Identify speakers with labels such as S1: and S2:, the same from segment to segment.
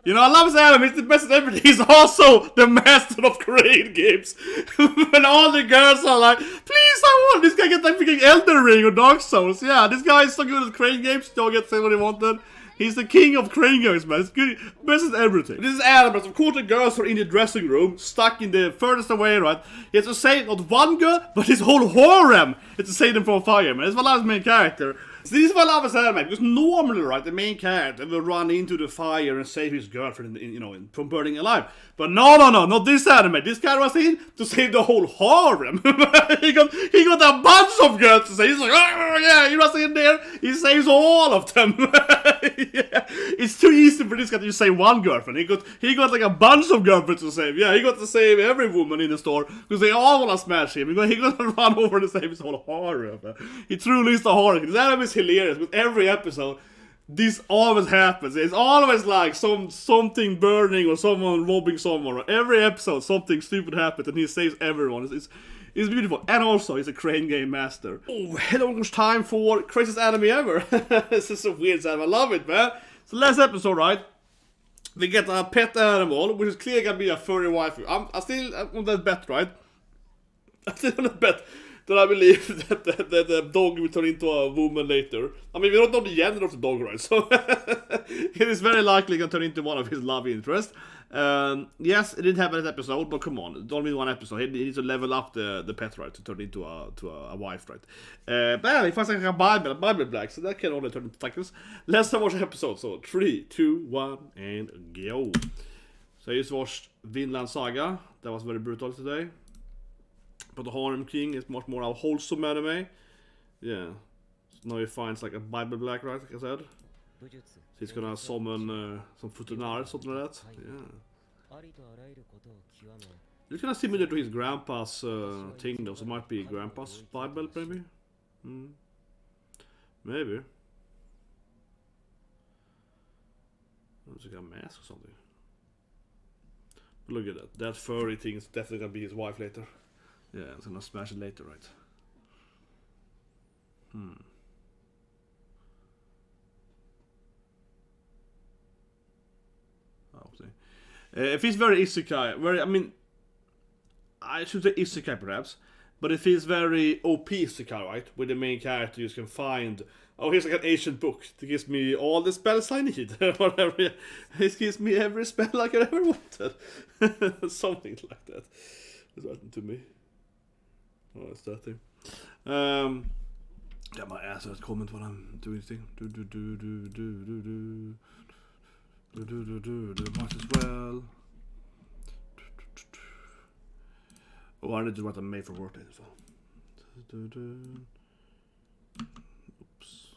S1: You know, I love his anime, he's the best at everything. He's also the master of Korean games. When all the girls are like, please, I want this guy get like freaking Elden Ring or Dark Souls. Yeah, this guy is so good at Korean games, don't get to say what he wanted. He's the king of Korean games, man. He's good, best at everything. This is anime, of course the girls are in the dressing room, stuck in the furthest away, right? He has to save not one girl, but his whole harem. It's to save them from fire, man. It's what I love his main character. So this is what I love his anime, because normally, right, the main character will run into the fire and save his girlfriend, from burning alive. But no, not this anime. This guy was in to save the whole harem. he got a bunch of girls to save. He's like, oh yeah, he runs in there, he saves all of them. Yeah. It's too easy for this guy to just save one girlfriend. He got like a bunch of girlfriends to save. Yeah, he got to save every woman in the store because they all wanna smash him. He got to run over to save his whole harem. He truly is the harem. This anime is hilarious. With every episode, this always happens. It's always like something burning or someone robbing someone. Or every episode, something stupid happens and he saves everyone. It's beautiful. And also, he's a Crane game master. Oh, it's time for craziest anime ever. This is a weird anime. I love it, man. So last episode, right? We get a pet animal, which is clearly gonna be a furry waifu. I'm still on that bet, right? I'm still on that bet that I believe that the dog will turn into a woman later. I mean, we don't know the gender of the dog, right? So it is very likely going to turn into one of his love interests. Yes, it didn't happen in that episode, but come on, it's only one episode. He needs to level up the pet, right, to turn into a wife, right? But anyway, he finds like a Bible black, so that can only turn into cycles. Let's watch the episode. So 3, 2, 1, and go. So I just watched Vinland Saga. That was very brutal today. But the Harem King is much more a wholesome anime. Yeah. So now he finds like a Bible black, right, like I said. So he's gonna summon some Futunar, something like that. Yeah. It's kinda similar to his grandpa's thing though, so it might be grandpa's Bible, maybe? Maybe. It's like a mask or something. But look at that. That furry thing is definitely gonna be his wife later. Yeah, it's gonna smash it later, right? It feels very isekai. I mean, I should say isekai perhaps, but it feels very OP isekai, right? Where the main character you can find, oh, here's like an ancient book that gives me all the spells I need. Whatever. It gives me every spell I could ever wanted. Something like that. It's written to me. Oh, it's that thing. Yeah, my ass has comment when I'm doing this thing. Might as well. Oh, I need to write a mail for work later. Oops.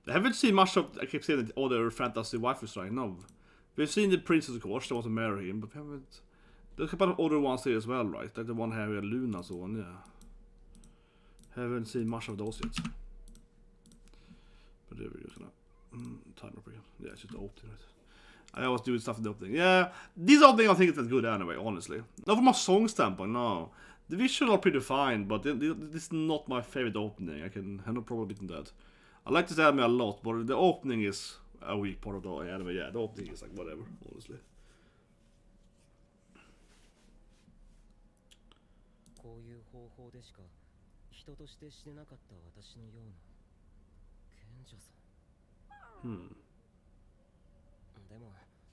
S1: I haven't seen much of, I keep saying, the other fantasy waifus right now. We've seen the Princess of course, that wants to marry him, but we haven't. There's a couple of other ones here as well, right? Like the one here with Luna and so on, yeah. Haven't seen much of those yet. But there we go, time up again. Yeah, it's just the opening, right? I always do stuff in the opening. Yeah, this opening I think is good anyway, honestly. Not from a song standpoint, no. The visuals are pretty fine, but this is not my favorite opening. I can have no problem with that. I like this anime a lot, but the opening is a weak part of the anime. Yeah, the opening is like whatever, honestly.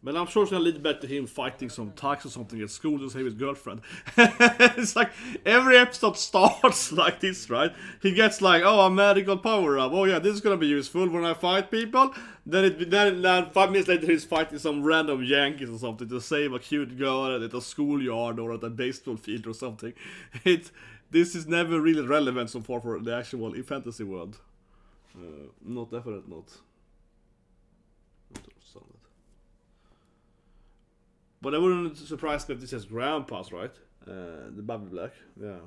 S1: But I'm sure it's gonna lead back to him fighting some tax or something at school to save his girlfriend. It's like every episode starts like this, right? He gets like, oh, a medical power up. Oh yeah, this is gonna be useful when I fight people. Then 5 minutes later he's fighting some random Yankees or something to save a cute girl at a schoolyard or at a baseball field or something. This is never really relevant so far for the actual fantasy world. Not definitely not. But I wouldn't surprise me if this has grandpas, right? The Bible Black, yeah.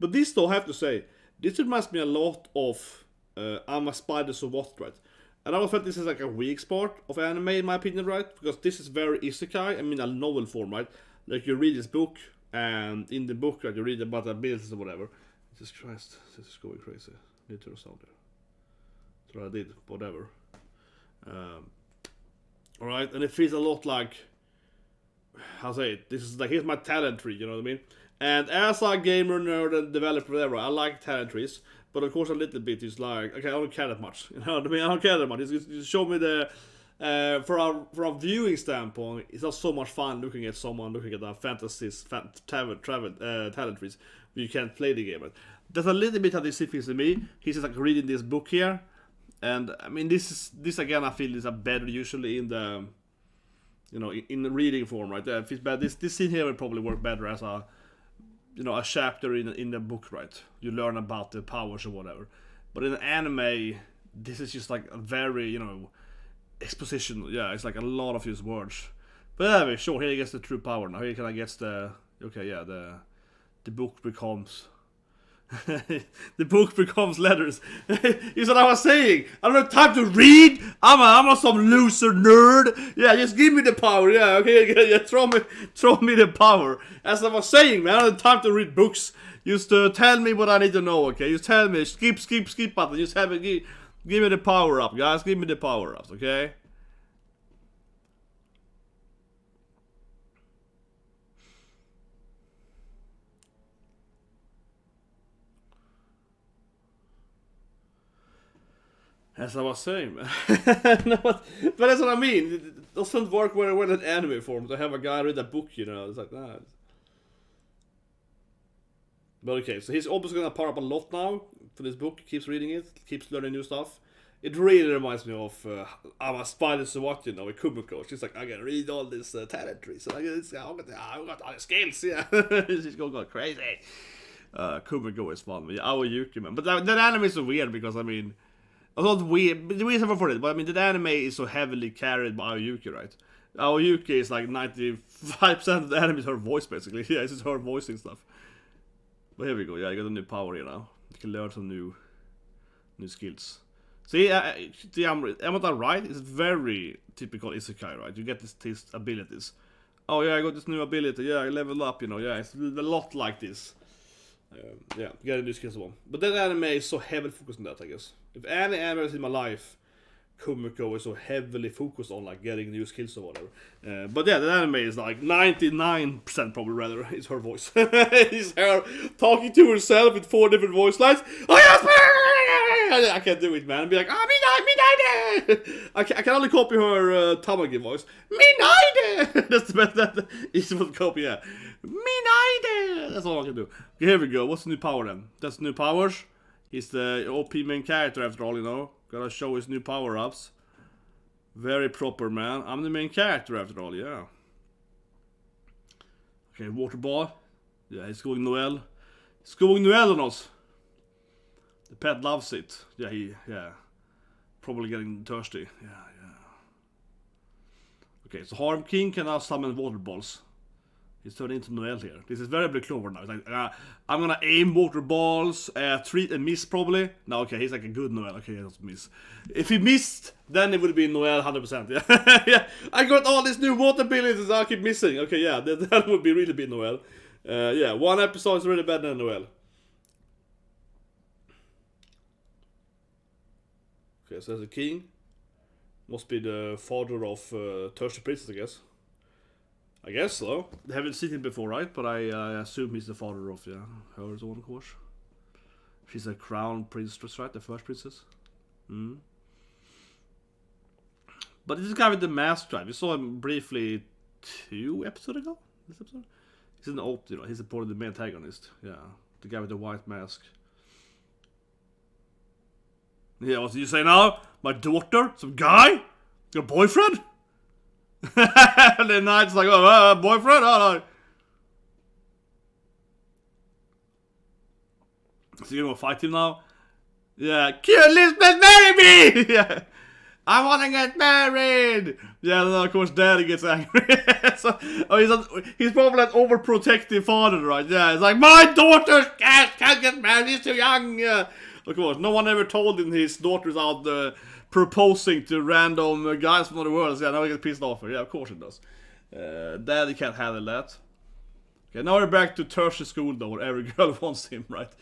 S1: But this though, I have to say, this reminds me a lot of I'm a Spider So What, right? And I felt this is like a weak spot of anime in my opinion, right? Because this is very isekai, I mean a novel form, right? Like you read this book, and in the book, right, you read about the abilities or whatever. Jesus Christ, this is going crazy. Need to sound there. That's what I did, whatever. Alright, and it feels a lot like, how say it, this is like, here's my talent tree, you know what I mean? And as a gamer, nerd, and developer, whatever, I like talent trees. But of course a little bit is like, okay, I don't care that much. You know what I mean? I don't care that much. Just show me the, for a viewing standpoint, it's not so much fun looking at someone looking at a fantasies, talent trees, where you can't play the game. But there's a little bit of this feels to me. He's just like reading this book here. And I mean, this again, I feel is a better usually in the, you know, in the reading form, right? It feels bad. This scene here would probably work better as a, you know, a chapter in the book, right? You learn about the powers or whatever. But in the anime, this is just like a very, you know, exposition. Yeah, it's like a lot of his words. But anyway, sure, here he gets the true power now. Here can I guess the, okay, yeah, the book becomes the book becomes letters. Is what I was saying. I don't have time to read. I'm a some loser nerd. Yeah, just give me the power. Yeah, okay, yeah, throw me the power. As I was saying, man, I don't have time to read books. Just tell me what I need to know. Okay, just tell me. Skip button. Just have it. Give me the power up, guys. Give me the power ups. Okay. As I was saying, man. No, but that's what I mean. It doesn't work very well in anime form to have a guy read a book, you know. It's like, nah. But okay, so he's obviously gonna power up a lot now for this book. He keeps reading it, keeps learning new stuff. It really reminds me of I'm a Spider So What, you know, with Kumiko. She's like, I can read all this talent trees, so I got all the skills, yeah. She's going crazy. Kumiko is fun, but yeah, Aoyuki, man. But that anime is so weird because, I mean, it's not weird, the reason for it, but I mean, the anime is so heavily carried by Aoyuki, right? Aoyuki is like 95% of the anime is her voice, basically. Yeah, it's just her voicing stuff. But here we go, yeah, I got a new power here now. You can learn some new skills. See, am I not right? It's very typical isekai, right? You get these abilities. Oh yeah, I got this new ability, yeah, I leveled up, you know, yeah, it's a lot like this. Yeah, get a new skills one. But that anime is so heavily focused on that, I guess. If any anime is in my life, Kumiko is so heavily focused on like getting new skills or whatever. But yeah, the anime is like 99% probably rather is her voice. It's her talking to herself with 4 different voice lines. Oh yes, I can't do it, man. I'd be like, midnight. I can only copy her Tamagi voice. Midnight. That's the best. That is what copy. Yeah, midnight. That's all I can do. Okay, here we go. What's the new power then? That's new powers. He's the OP main character after all, you know. Gotta show his new power-ups. Very proper, man. I'm the main character after all, yeah. Okay, water ball. Yeah, he's going Noel. He's going Noel on us. The pet loves it. Yeah. Probably getting thirsty. Yeah. Okay, so Harem King can now summon water balls. He's turned into Noel here. This is very clever now. It's like, I'm gonna aim water balls, treat and miss probably. No, okay, he's like a good Noel. Okay, he doesn't miss. If he missed, then it would be Noel 100%. Yeah, yeah. I got all these new water abilities I keep missing. Okay, yeah, that would be really be Noel. Yeah, one episode is really better than Noel. Okay, so there's a king. Must be the father of Thirsty Princess, I guess so. I haven't seen him before, right? But I assume he's the father of, yeah, hers on course. She's a crown princess, right? The first princess. But this guy with the mask, right? We saw him briefly 2 episodes ago. This episode. He's an old, you know. He's probably the main antagonist. Yeah, the guy with the white mask. Yeah, what did you say now? My daughter? Some guy? Your boyfriend? And then Knight's like, boyfriend? Oh, no. So you're gonna fight him now? Yeah, cute Lisbeth, marry me! Yeah. I wanna get married! Yeah, and then of course daddy gets angry. So, he's probably an overprotective father, right? Yeah, it's like, my daughter can't get married, she's too young! Yeah. Of course, no one ever told him his daughter's out proposing to random guys from other worlds. Yeah, now he gets pissed off. Yeah, of course it does. Daddy can't handle that. Okay, now we're back to tertiary school though, where every girl wants him, right?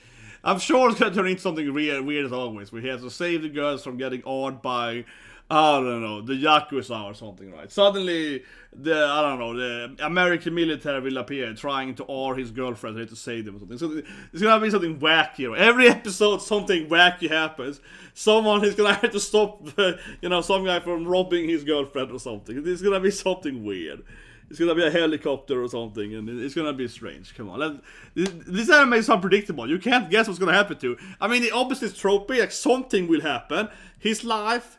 S1: I'm sure it's gonna turn into something weird as always, where he has to save the girls from getting awed by, I don't know, the Yakuza or something, right? Suddenly, the American military will appear trying to awe his girlfriend to save them or something. So it's gonna be something wacky. Right? Every episode, something wacky happens. Someone is gonna have to stop, some guy from robbing his girlfriend or something. It's gonna be something weird. It's gonna be a helicopter or something, and it's gonna be strange. Come on, this anime is unpredictable. You can't guess what's gonna happen to. I mean, the opposite is tropey, like something will happen. His life,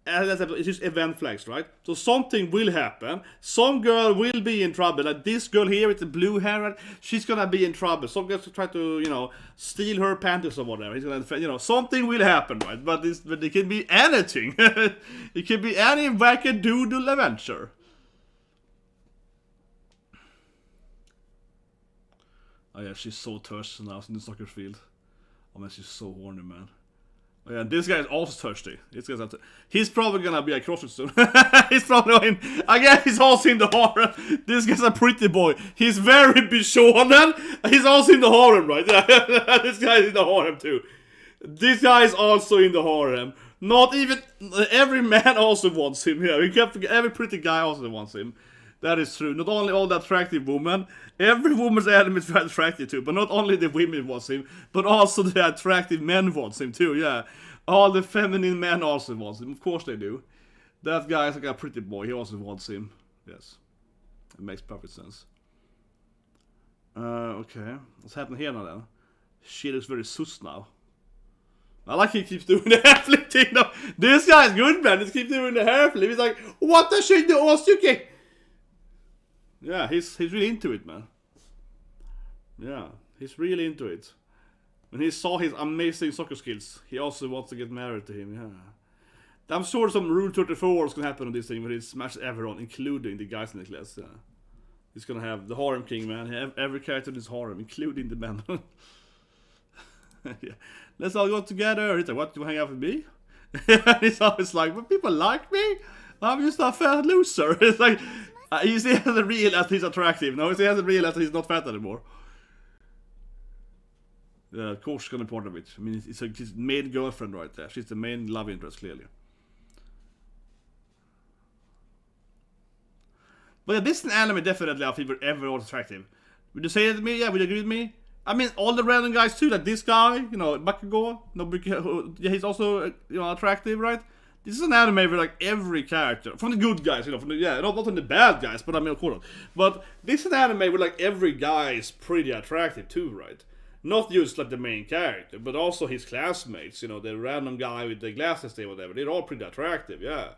S1: it's just event flags, right? So something will happen. Some girl will be in trouble. Like this girl here with the blue hair, right? She's gonna be in trouble. Some girls try to, steal her panties or whatever. He's gonna, something will happen, right? But it can be anything. It can be any wackadoodle adventure. Oh yeah, she's so thirsty now in the soccer field. Oh man, she's so horny, man. Oh yeah, this guy is also thirsty. He's probably gonna be a CrossFit soon. He's probably I guess he's also in the harem. This guy's a pretty boy. He's very bishonen. He's also in the harem, right? This guy is in the harem too. This guy is also in the harem. Not even every man also wants him. Yeah, you can't forget, every pretty guy also wants him. That is true. Not only all the attractive women, every woman's anime is very attractive too. But not only the women wants him, but also the attractive men wants him too. Yeah, all the feminine men also wants him. Of course they do. That guy is like a pretty boy. He also wants him. Yes, it makes perfect sense. Okay, what's happening here now then? She looks very sus now. I like he keeps doing the hair flip thing though. This guy is good, man. He keeps doing the hair flip. He's like, what the shit do Osuke? Yeah, he's really into it, man. Yeah, he's really into it. When he saw his amazing soccer skills, he also wants to get married to him, yeah. I'm sure some Rule 34 is gonna happen on this thing where he smashes everyone, including the guys in the class, yeah. He's gonna have the Harem King, man. Every character in his harem, including the men. Yeah. Let's all go together. He's like, what, do you hang out with me? He's always like, but people like me? I'm just a fat loser. It's like, he hasn't realized he's attractive. No, he hasn't realized he's not fat anymore. Yeah, of course she's gonna be part of it. I mean, it's his main girlfriend right there. She's the main love interest, clearly. But yeah, this is an anime definitely I think everyone's attractive. Would you say it to me? Yeah, would you agree with me? I mean, all the random guys too, like this guy, Bakugo. Yeah, he's also, attractive, right? This is an anime where like every character, from the good guys, not from the bad guys, but I mean, of course not. But this is an anime where like every guy is pretty attractive too, right? Not just like the main character, but also his classmates, the random guy with the glasses there, whatever. They're all pretty attractive, yeah.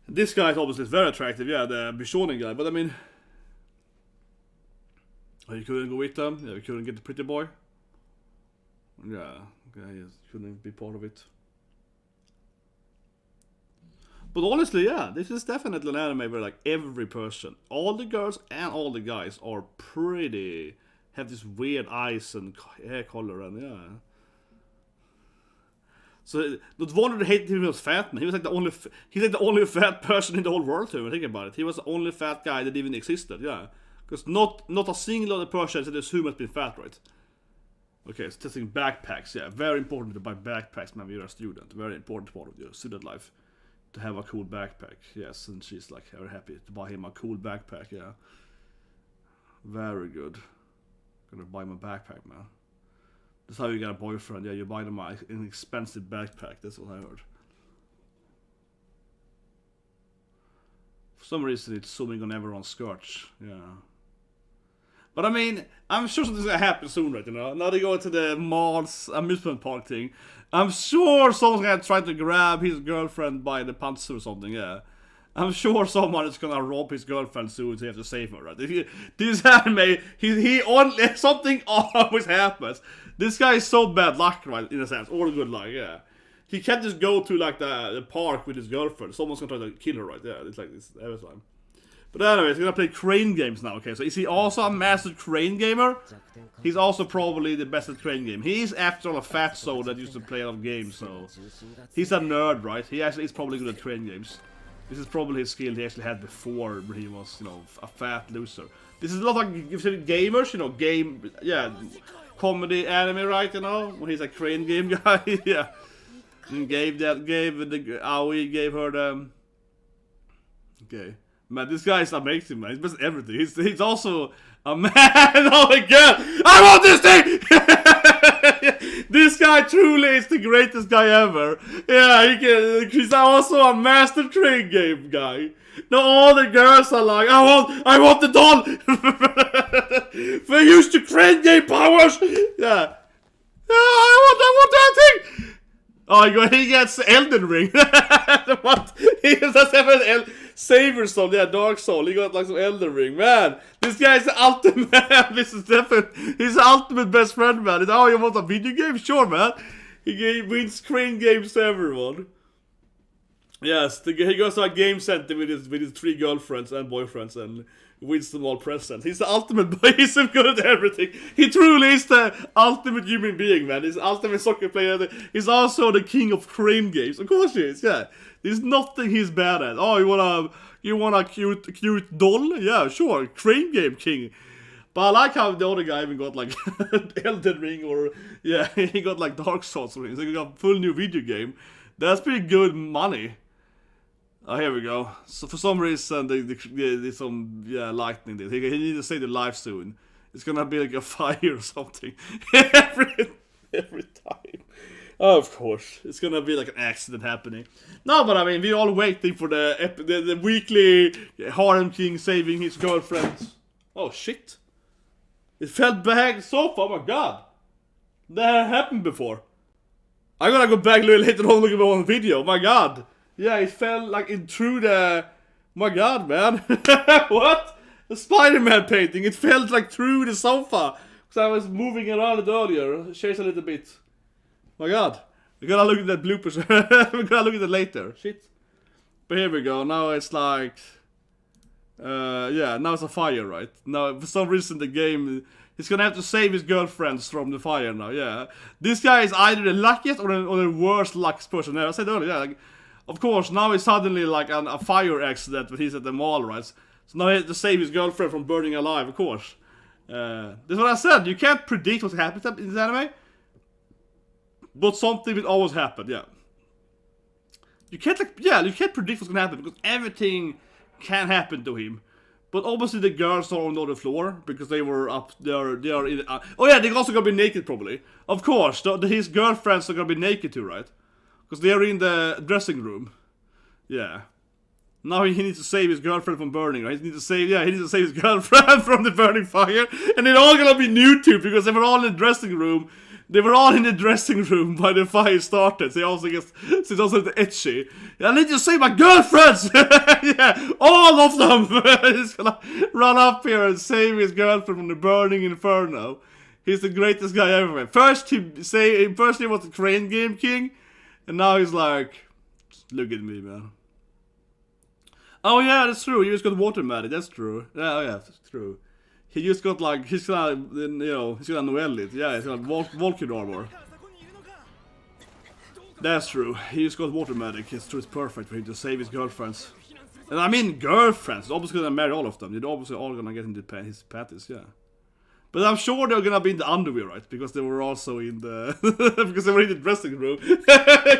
S1: This guy is obviously very attractive, yeah, the Bishonen guy, but I mean... Oh, you couldn't go with them? Yeah, you couldn't get the pretty boy? Yeah, he couldn't be part of it. But honestly, yeah, this is definitely an anime where like every person, all the girls and all the guys are pretty, have this weird eyes and hair color and yeah. So not wonder they hated him was fat, man. He was like the only fat person in the whole world to him, think about it. He was the only fat guy that even existed, yeah. Because not a single other person that assume has been fat, right? Okay, so testing backpacks, yeah. Very important to buy backpacks, man, when you're a student. Very important part of your student life. To have a cool backpack, yes, and she's like very happy to buy him a cool backpack, yeah. Very good. Gonna buy him a backpack, man. That's how you get a boyfriend, yeah, you buy them an expensive backpack, that's what I heard. For some reason it's zooming on everyone's skirts, yeah. But I mean, I'm sure something's gonna happen soon, right, Now they go to the mall's amusement park thing. I'm sure someone's gonna try to grab his girlfriend by the pants or something, yeah. I'm sure someone is gonna rob his girlfriend soon so he has to save her, right? This anime, he only, something always happens. This guy is so bad luck, right, in a sense, or good luck, yeah. he can't just go to like the park with his girlfriend. Someone's gonna try to kill her, right? Yeah, it's like this every time. But anyway, he's gonna play crane games now. Okay, so is he also a master crane gamer? He's also probably the best at crane game. He's after all a fat soul that used to play a lot of games, so he's a nerd, right? He actually is probably good at crane games. This is probably his skill he actually had before when he was, you know, a fat loser. This is a lot like gamers, you know, comedy anime, right? You know, when he's a crane game guy, yeah. And gave her the. Okay, man, this guy is amazing, man. He's best at everything. He's also a man. Oh my god, I want this thing. This guy truly is the greatest guy ever. Yeah, he's also a master crane game guy. No, all the girls are like, I want the doll. For use the crane game powers. Yeah. I want that thing. Oh, he gets Elden Ring. What? He does have an Savior Soul, yeah, Dark Soul. He got like some Elden Ring, man. This guy is the ultimate. This is definitely he's the ultimate best friend, man. Oh, you want a video game? Sure, man. He wins crane games to everyone. Yes, he goes to a game center with his 3 girlfriends and boyfriends and wins them all presents. He's the ultimate boy. He's so good at everything. He truly is the ultimate human being, man. He's the ultimate soccer player. He's also the king of crane games. Of course he is, yeah. There's nothing he's bad at. Oh, you want a cute doll? Yeah, sure. Crane game king. But I like how the other guy even got like Elden Ring or, yeah, he got like Dark Souls or something. So he got a full new video game. That's pretty good money. Oh, here we go. So for some reason, there's some lightning there. He needs to save the life soon. It's gonna be like a fire or something every time. Oh, of course, it's gonna be like an accident happening. No, but I mean, we're all waiting for the weekly Harem King saving his girlfriends. Oh shit! It fell back so far. Oh my god, that happened before. I'm gonna go back a little later on looking at the video. Oh my god. Yeah, it fell like in through the. My god, man. What? The Spider-Man painting. It fell like through the sofa. Because I was moving around it earlier. Chase a little bit. My god. We're gonna look at that bloopers. We're gonna look at it later. Shit. But here we go. Now it's like. Yeah, now it's a fire, right? Now, for some reason, the game. He's gonna have to save his girlfriends from the fire now, yeah. This guy is either the luckiest or the worst luckiest person ever. I said earlier, yeah. Like, of course, now it's suddenly like a fire accident when he's at the mall, right? So now he has to save his girlfriend from burning alive, of course. That's what I said. You can't predict what happens in this anime. But something will always happen, yeah. You can't predict what's gonna happen because everything can happen to him. But obviously the girls are on the other floor because they were up. They are in. Oh yeah, they're also gonna be naked probably. Of course, his girlfriends are gonna be naked too, right? Because they are in the dressing room. Yeah. Now he needs to save his girlfriend from burning, right? He needs to save his girlfriend from the burning fire. And they're all gonna be nude too, because they were all in the dressing room. They were all in the dressing room when the fire started. So it's also itchy. I need to save my girlfriends! Yeah, all of them! He's gonna run up here and save his girlfriend from the burning inferno. He's the greatest guy ever. First he was the crane game king. And now he's like, look at me, man. Oh yeah, that's true. He just got water magic. That's true. Yeah, oh yeah, that's true. He just got like he's gonna Noel it. Yeah, he's got Vulcan armor. That's true. He just got water magic. It's true. It's perfect for him to save his girlfriends. And I mean girlfriends. Obviously gonna marry all of them. They're obviously all gonna get into his patties. Yeah. But I'm sure they're gonna be in the underwear, right? Because they were also in the because they were in the dressing room.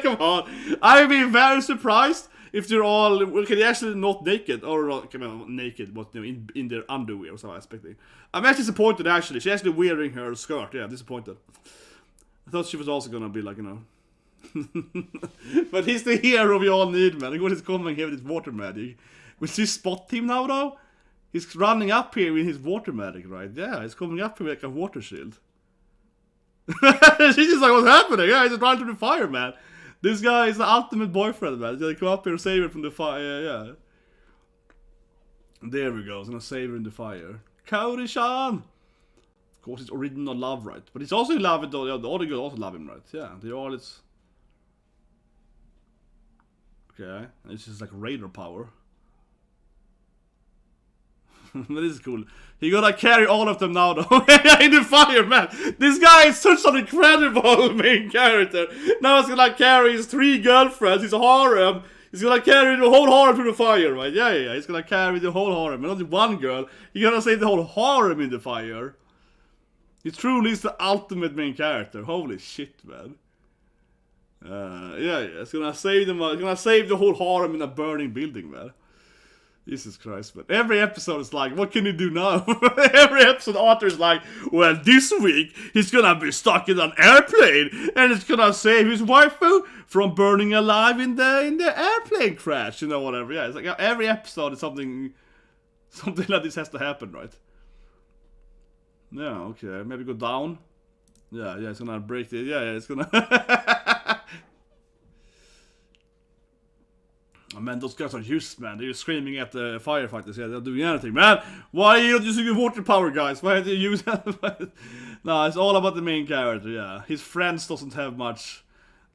S1: Come on, I'd be very surprised if they're all okay. They're actually not naked or not naked, but in their underwear. So I'm expecting. I'm actually disappointed. Actually, she's actually wearing her skirt. Yeah, disappointed. I thought she was also gonna be like But he's the hero we all need, man. Look what he's coming here with his water magic. Will she spot him now, though? He's running up here with his water magic, right? Yeah, he's coming up here with like a water shield. She's just like, what's happening? Yeah, he's just running through the fire, man. This guy is the ultimate boyfriend, man. He's gonna come up here and save her from the fire, yeah. There we go, he's gonna save her in the fire. Kaori-chan! Of course, it's original love, right? But he's also in love with the other girls also love him, right? Yeah, they all, it's... Okay, this is like radar power. This is cool. He gotta carry all of them now, though. In the fire, man. This guy is such an incredible main character. Now he's gonna carry his 3 girlfriends, his harem. He's gonna carry the whole harem to the fire, right? Yeah. He's gonna carry the whole harem, and not one girl. He's gonna save the whole harem in the fire. He truly is the ultimate main character. Holy shit, man. Yeah. It's gonna save them. It's gonna save the whole harem in a burning building, man. Jesus Christ, man. Every episode is like, what can he do now? Every episode author is like, well, this week he's gonna be stuck in an airplane and it's gonna save his waifu from burning alive in the airplane crash, you know, whatever. Yeah, it's like every episode is something like this has to happen, right? Yeah, okay, maybe go down. Yeah, it's gonna break it. Yeah, it's gonna. Oh, man, those guys are useless, man. They're screaming at the firefighters. Yeah, they're doing anything, man. Why are you not using water power, guys? Why are you use that? No, it's all about the main character, yeah. His friends doesn't have much.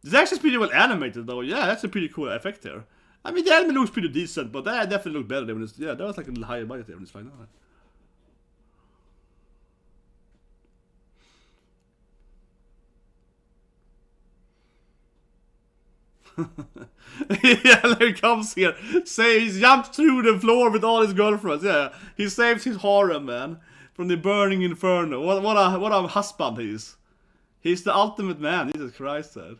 S1: It's actually pretty well animated, though. Yeah, that's a pretty cool effect here. I mean, the anime looks pretty decent, but that definitely looked better than when it's... Yeah, that was like a little higher budget there when it's fine. Yeah, there he comes here. Say he jumps through the floor with all his girlfriends. Yeah, he saves his harem, man, from the burning inferno. What a husband he is. He's the ultimate man. Jesus Christ, man.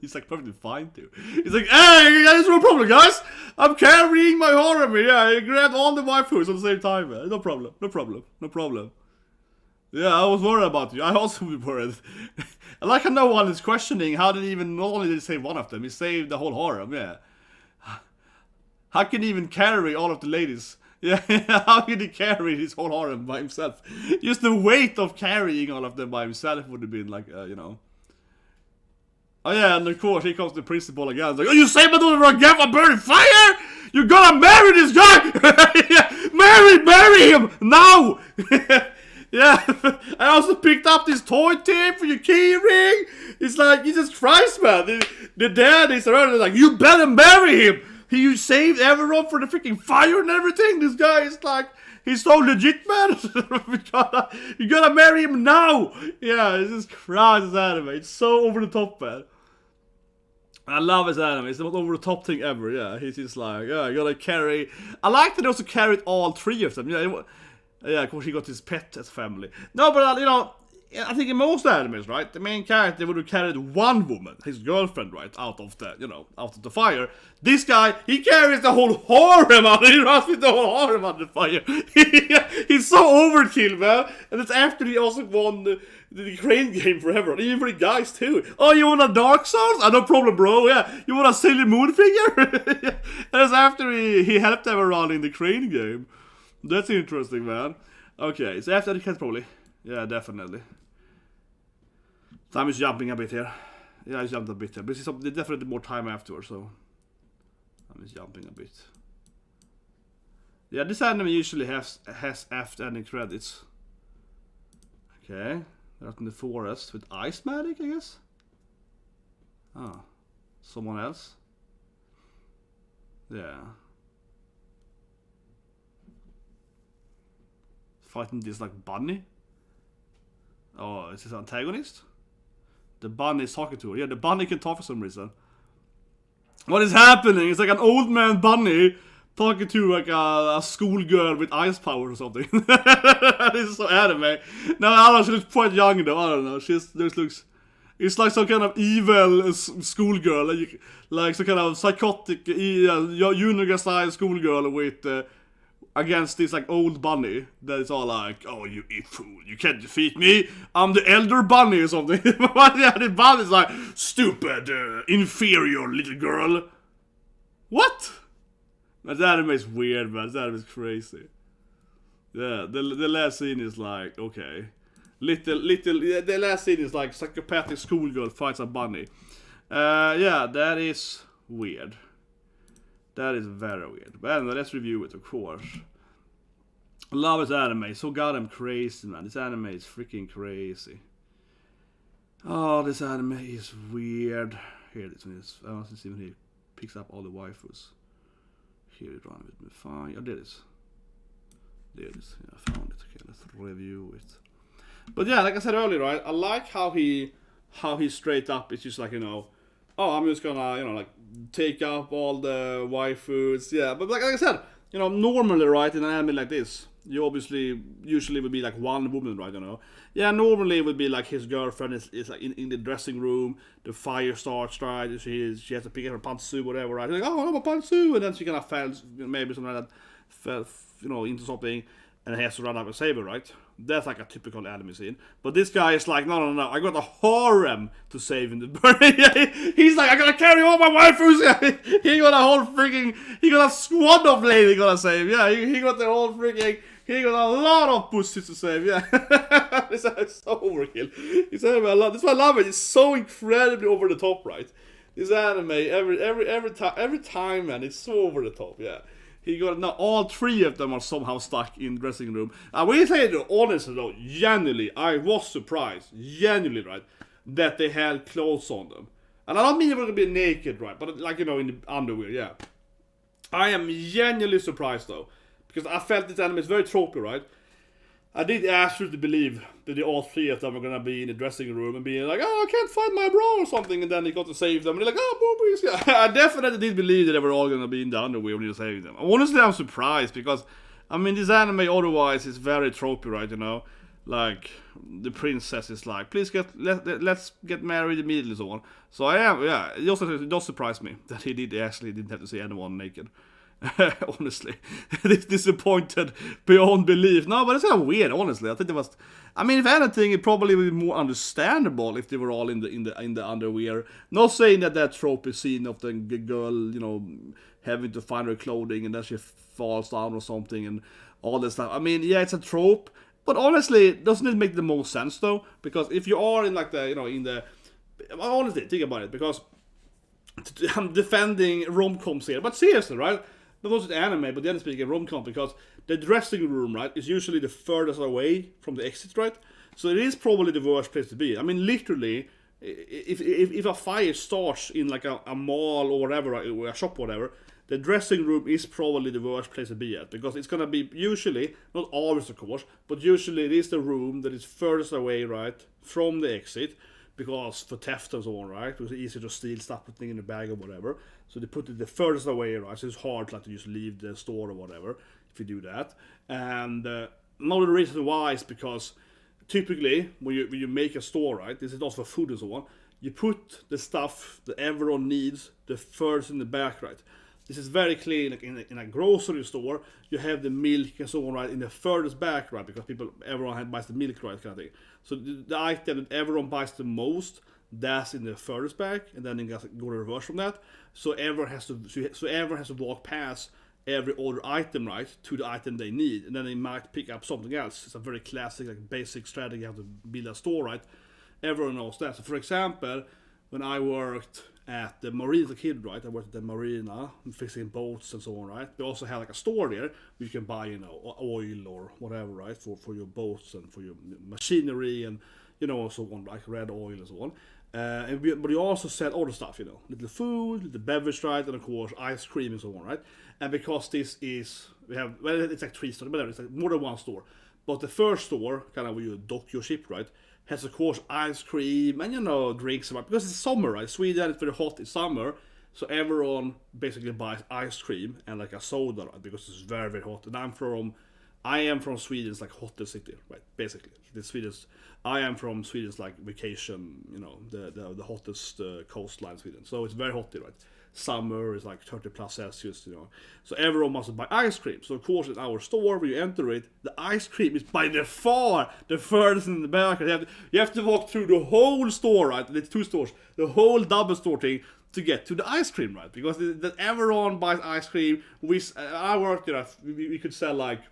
S1: He's like perfectly fine too. He's like, hey, there's no problem, guys. I'm carrying my harem here. Yeah, I grabbed all the waifus at the same time, man. No problem. Yeah, I was worried about you. I also be worried. I like how no one is questioning how did he even, not only did he save one of them, he saved the whole harem, yeah. How can he even carry all of the ladies? Yeah, how can he carry his whole harem by himself? Just the weight of carrying all of them by himself would have been like, you know. Oh yeah, and of course, here comes the principal again. It's like, oh, you saved my daughter again for burning fire? You're gonna marry this guy! Yeah, marry him now! Yeah, I also picked up this toy tip for your key ring. It's like, Jesus Christ, man. The dad is around like, you better marry him. You saved everyone for the freaking fire and everything. This guy is like, he's so legit, man. You gotta marry him now. Yeah, Jesus Christ, this anime. It's so over the top, man. I love his anime. It's the most over the top thing ever. Yeah, he's just like, yeah, you gotta carry. I like that he also carried all 3 of them. Yeah, of course he got his pet as family. No, but you know, I think in most animes, right, the main character would have carried one woman, his girlfriend, right, out of the, you know, out of the fire. This guy, he carries the whole harem out. He runs with the whole harem out of the fire. He's so overkill, man. And it's after he also won the crane game forever, even for the guys too. Oh, you want a Dark Souls? No problem, bro. Yeah, you want a Sailor Moon figure? And it's after he helped them around in the crane game. That's interesting, man. Okay, so after the cat probably. Yeah, definitely. Time is jumping a bit here. Yeah, I jumped a bit here. But there's definitely more time afterwards, so I'm just jumping a bit. Yeah, this anime usually has after ending credits. Okay, they're out in the forest with Ice Magic, I guess. Oh, someone else. Yeah. Fighting this like bunny. Oh, is this antagonist? The bunny is talking to her. Yeah, the bunny can talk for some reason. What is happening? It's like an old man bunny talking to like a schoolgirl with ice power or something. This is so anime. Now she looks quite young though. I don't know. This looks. It's like some kind of evil schoolgirl, like some kind of psychotic, unicorn-style schoolgirl with. Against this like old bunny that is all like, oh, you fool, you can't defeat me, I'm the elder bunny or something. But yeah, the bunny's like, stupid, inferior little girl. What? That anime is weird, man. That anime is crazy. Yeah, the last scene is like, okay, the last scene is like psychopathic schoolgirl fights a bunny. Yeah, that is weird. That is very weird. But anyway, let's review it, of course. I love this anime. So goddamn crazy, man. This anime is freaking crazy. Oh, this anime is weird. Here it is. I want to see when he picks up all the waifus. Here it runs with me fine. Oh, there it is. There it is. Yeah, I found it. Okay, let's review it. But yeah, like I said earlier, right? I like how he straight up. It's just like, you know, oh, I'm just gonna, you know, like take up all the waifus. Yeah, but like I said, you know, normally, right, in an anime like this, you usually would be like one woman, right? You know, yeah, normally it would be like his girlfriend is like in the dressing room, the fire starts, right? She has to pick up her pantsuit, whatever, right? She's like, oh, I'm a pantsuit, and then she kind of falls, maybe something like that, fell, you know, into something, and he has to run up and save her, right? That's like a typical anime scene. But this guy is like, no, I got a harem to save in the He's like, I gotta carry all my waifus. He got a whole freaking, he got a squad of ladies gotta save. Yeah, he got the whole freaking, he got a lot of pussies to save. Yeah, this is so overkill. This anime, this is why I love it. It's so incredibly over the top, right? This anime, every time, man, it's so over the top. Yeah. He got now all three of them are somehow stuck in dressing room. We say it honestly though, genuinely, I was surprised, genuinely, right, that they had clothes on them. And I don't mean they were gonna be naked, right, but like, you know, in the underwear, yeah. I am genuinely surprised though, because I felt this anime is very tropey, right? I did absolutely believe that all three of them were gonna be in the dressing room and being like, oh, I can't find my bra or something, and then he got to save them, and they're like, oh, boobies, yeah. I definitely did believe that they were all gonna be in the underwear when he was saving them. Honestly, I'm surprised, because, I mean, this anime otherwise is very tropey, right, you know? Like, the princess is like, please let's get married immediately, so on. So I am, yeah, it does surprise me that he didn't have to see anyone naked. Honestly, it's disappointed beyond belief. No, but it's kind of weird. Honestly, I think it was. I mean, if anything, it probably would be more understandable if they were all in the underwear. Not saying that trope scene of the girl, you know, having to find her clothing and then she falls down or something and all this stuff. I mean, yeah, it's a trope, but honestly, doesn't it make the most sense though? Because if you are in like the, you know, in the, honestly, think about it. Because I'm defending rom-coms here, but seriously, right? Not just anime, but then speaking rom-com, because the dressing room, right, is usually the furthest away from the exit, right? So it is probably the worst place to be. I mean, literally, if a fire starts in like a mall or whatever, or a shop or whatever, the dressing room is probably the worst place to be at, because it's gonna be usually, not always of course, but usually it is the room that is furthest away, right, from the exit. Because for theft and so on, right? It was easy to steal stuff, put things in a bag or whatever. So they put it the furthest away, right? So it's hard like to just leave the store or whatever if you do that. And another reason why is because typically when you make a store, right? This is also for food and so on. You put the stuff that everyone needs the furthest in the back, right? This is very clear, like in a grocery store, you have the milk and so on, right, in the furthest back, right, because everyone buys the milk, right, kind of thing. So the item that everyone buys the most, that's in the furthest back, and then it goes go reverse from that. So everyone has to walk past every other item, right, to the item they need, and then they might pick up something else. It's a very classic, like basic strategy how to build a store, right? Everyone knows that. So for example, when I worked at the marina as a kid, right? I worked at the marina, fixing boats and so on, right? We also had like a store there where you can buy, you know, oil or whatever, right? For your boats and for your machinery and, you know, so on, like red oil and so on. But we also sell other stuff, you know, little food, little beverage, right? And of course, ice cream and so on, right? And because this is, it's like 3 stores, but it's like more than one store. But the first store, kind of where you dock your ship, right? Has of course ice cream and, you know, drinks, because it's summer, right? Sweden is very hot in summer, so everyone basically buys ice cream and like a soda, right? Because it's very, very hot. And I am from Sweden, it's like hottest city, right? Basically, I am from Sweden's like vacation, you know, the hottest coastline Sweden. So it's very hot there, right? Summer is like 30 plus Celsius, you know. So everyone must buy ice cream. So of course in our store, when you enter it, the ice cream is by the far the furthest in the back. You have to walk through the whole store, right? It's 2 stores, the whole double store thing to get to the ice cream, right? Because that everyone buys ice cream. I worked there, we could sell like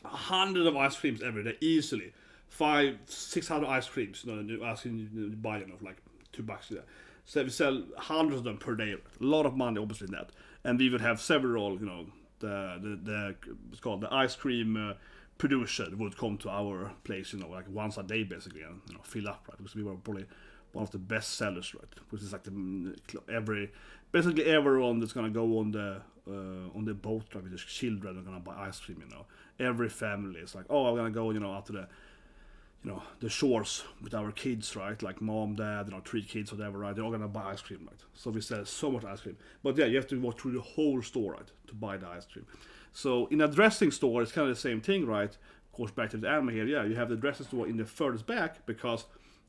S1: 100 of ice creams every day easily. 500-600 ice creams, you know, asking you to buy, you know, like $2. Yeah. So we sell hundreds of them per day. A lot of money, obviously, in that. And we would have several, you know, the it's called the ice cream producer would come to our place, you know, like once a day basically, and you know, fill up, right? Because we were probably one of the best sellers, right? Which is like basically everyone that's gonna go on the boat, right, with the children are gonna buy ice cream, you know. Every family is like, oh, I'm gonna go, you know, out to the, you know, the shores with our kids, right? Like mom, dad, you know, 3 kids, whatever, right? They're all gonna buy ice cream, right? So we sell so much ice cream. But yeah, you have to walk through the whole store, right, to buy the ice cream. So in a dressing store, it's kind of the same thing, right? Of course, back to the anime here, yeah, you have the dressing store in the furthest back because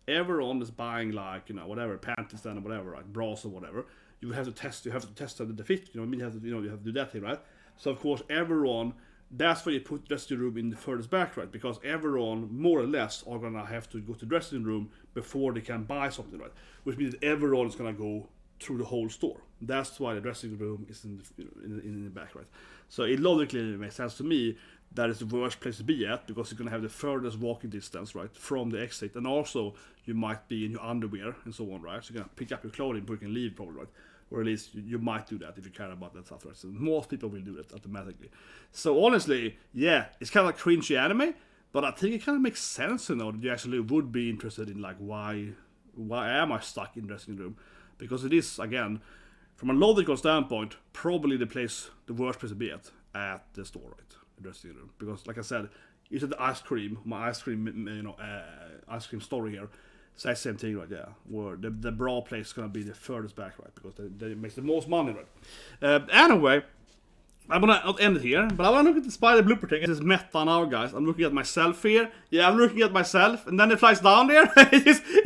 S1: everyone is buying, like, you know, whatever, panties and whatever, right? Bras or whatever. You have to test the fit, you know, you have to do that here, right? So of course, everyone, that's why you put dressing room in the furthest back, right? Because everyone, more or less, are gonna have to go to dressing room before they can buy something, right? Which means that everyone is gonna go through the whole store. That's why the dressing room is in the back, right? So it logically makes sense to me that is the worst place to be at, because you're gonna have the furthest walking distance, right, from the exit, and also you might be in your underwear and so on, right? So you're gonna pick up your clothing before you can leave, probably, right? Or at least you might do that if you care about that stuff, right? So most people will do that automatically. So honestly, yeah, it's kind of like cringy anime, but I think it kind of makes sense, you know, that you actually would be interested in, like, why am I stuck in dressing room? Because it is, again, from a logical standpoint, probably the worst place to be at the store, right? The dressing room. Because, like I said, you said the ice cream, ice cream story here. It's the same thing, right? Yeah, where the bra place is gonna be the furthest back, right? Because they makes the most money, right? Anyway, I'm gonna not end it here, but I wanna look at the spider blooper thing. It is meta now, guys. I'm looking at myself here. Yeah, I'm looking at myself, and then it flies down there. it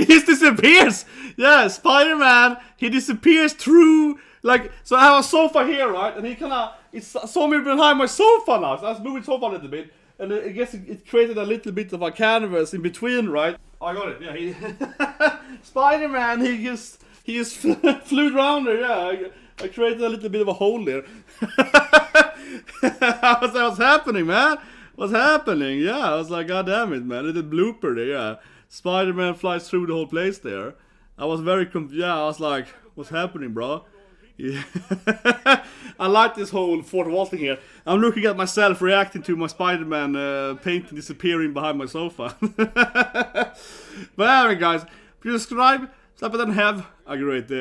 S1: just disappears. Yeah, Spider-Man. He disappears through, like, so I have a sofa here, right? And he saw me behind my sofa now. So I was moving the sofa a little bit, and I guess it created a little bit of a canvas in between, right? I got it. Yeah, Spider-Man. He just flew around there. Yeah, I created a little bit of a hole there. What's happening, man? What's happening? Yeah, I was like, God damn it, man! It's a blooper there. Yeah, Spider-Man flies through the whole place there. I was very confused. Yeah, I was like, what's happening, bro? Yeah. I like this whole fourth wall thing here. I'm looking at myself reacting to my Spider-Man painting disappearing behind my sofa. But anyway, guys, please subscribe, stop it, and have a great day.